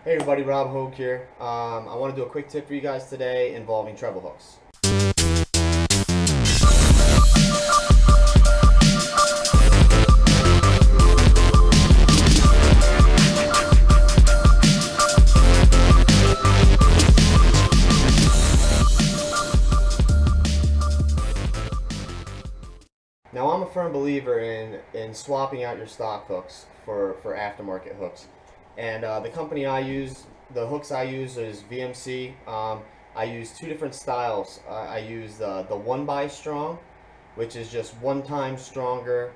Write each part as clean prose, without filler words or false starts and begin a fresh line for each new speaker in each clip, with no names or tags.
Hey everybody, Rob Hogue here. I want to do a quick tip for you guys today involving treble hooks. Now I'm a firm believer in swapping out your stock hooks for aftermarket hooks. And the company I use, the hooks I use is VMC. I use two different styles. I use the 1x strong, which is just 1 time stronger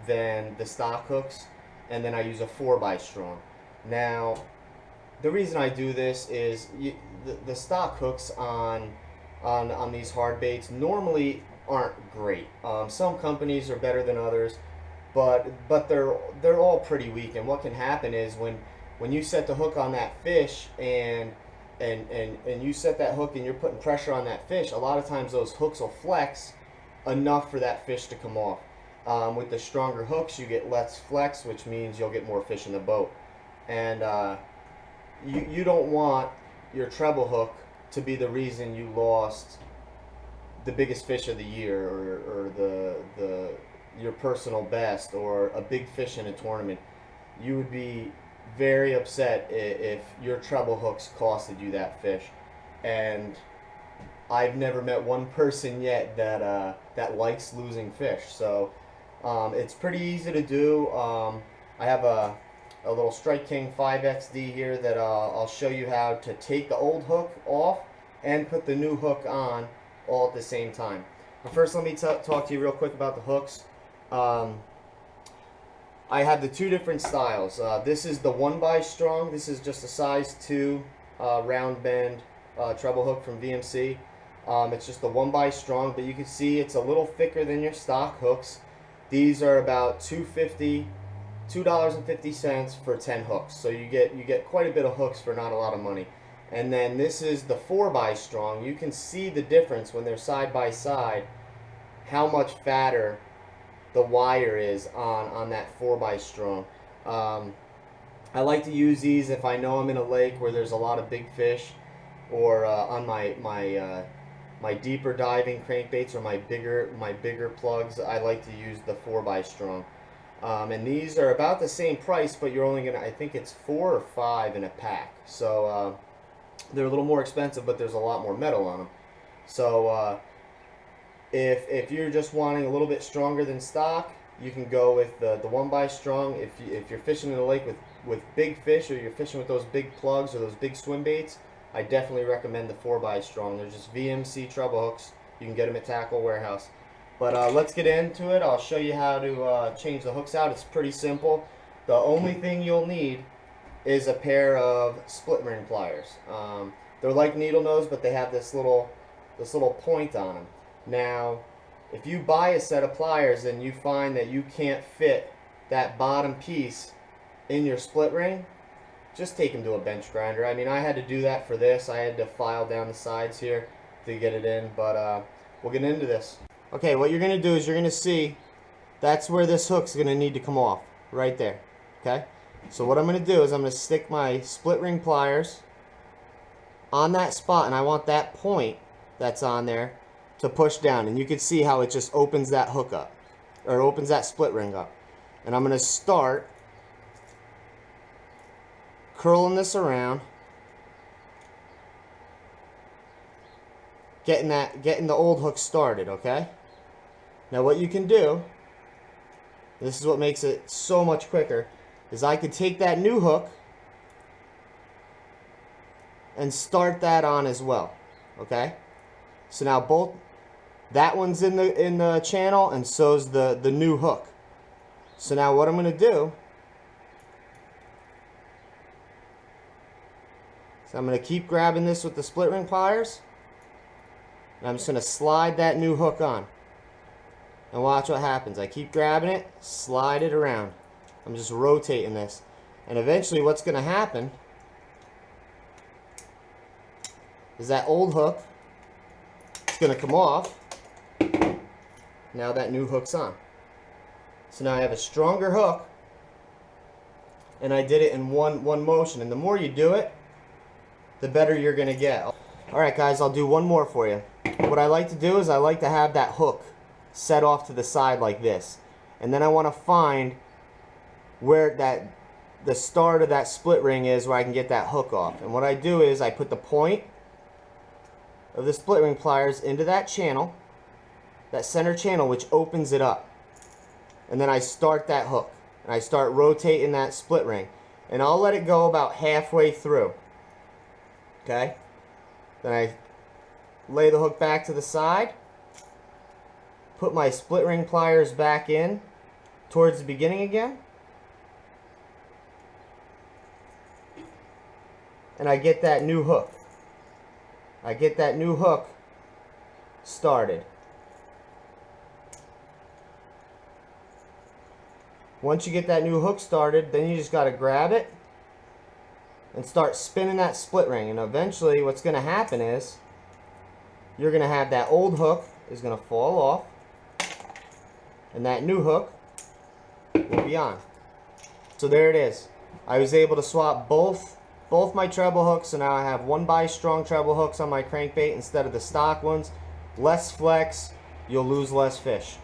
than the stock hooks. And then I use a 4x strong. Now, the reason I do this is the stock hooks on these hard baits normally aren't great. Some companies are better than others, but they're all pretty weak. And what can happen is when you set the hook on that fish and you set that hook and you're putting pressure on that fish, a lot of times those hooks will flex enough for that fish to come off. With the stronger hooks, you get less flex, which means you'll get more fish in the boat. And you don't want your treble hook to be the reason you lost the biggest fish of the year, or your personal best, or a big fish in a tournament. You would be very upset if your treble hooks costed you that fish. And I've never met one person yet that likes losing fish. So it's pretty easy to do. I have a little Strike King 5XD here that I'll show you how to take the old hook off and put the new hook on all at the same time. But first, let me talk to you real quick about the hooks. I have the two different styles. This is the 1x strong. This is just a size 2 round bend treble hook from VMC. It's just the 1x strong, but you can see it's a little thicker than your stock hooks. These are about $2.50 for 10 hooks. So you get quite a bit of hooks for not a lot of money. And then this is the 4x strong. You can see the difference when they're side by side, how much fatter the wire is on that 4x strong. I like to use these if I know I'm in a lake where there's a lot of big fish, or on my deeper diving crankbaits, or my bigger plugs. I like to use the 4x strong. And these are about the same price, but you're only gonna, I think it's 4 or 5 in a pack. So they're a little more expensive, but there's a lot more metal on them. So if you're just wanting a little bit stronger than stock, you can go with the 1x strong. If you're fishing in a lake with big fish, or you're fishing with those big plugs or those big swim baits, I definitely recommend the 4x strong. They're just VMC treble hooks. You can get them at Tackle Warehouse. But let's get into it. I'll show you how to change the hooks out. It's pretty simple. The only thing you'll need is a pair of split ring pliers. They're like needle nose, but they have this little point on them. Now, if you buy a set of pliers and you find that you can't fit that bottom piece in your split ring, just take them to a bench grinder. I mean, I had to do that for this. I had to file down the sides here to get it in, but we'll get into this. Okay, what you're going to do is you're going to see that's where this hook's going to need to come off, right there. Okay? So what I'm going to do is I'm going to stick my split ring pliers on that spot, and I want that point that's on there to push down. And you can see how it just opens that hook up, or opens that split ring up. And I'm going to start curling this around, getting the old hook started, okay? Now what you can do, this is what makes it so much quicker, is I could take that new hook and start that on as well, okay? So now both, that one's in the channel, and so's the new hook. So now what I'm going to do, so I'm going to keep grabbing this with the split ring pliers, and I'm just going to slide that new hook on. And watch what happens. I keep grabbing it, slide it around. I'm just rotating this. And eventually what's going to happen is that old hook is going to come off. Now that new hook's on. So now I have a stronger hook, and I did it in one motion. And the more you do it, the better you're gonna get. Alright guys, I'll do one more for you. What I like to do is I like to have that hook set off to the side like this. And then I want to find where the start of that split ring is, where I can get that hook off. And what I do is I put the point of the split ring pliers into that channel, that center channel, which opens it up. And then I start that hook. And I start rotating that split ring. And I'll let it go about halfway through. Okay? Then I lay the hook back to the side, put my split ring pliers back in towards the beginning again, and I get that new hook. I get that new hook started. Once you get that new hook started, then you just got to grab it and start spinning that split ring. And eventually what's going to happen is you're going to have that old hook is going to fall off, and that new hook will be on. So there it is. I was able to swap both my treble hooks, so now I have 1x-strong treble hooks on my crankbait instead of the stock ones. Less flex, you'll lose less fish.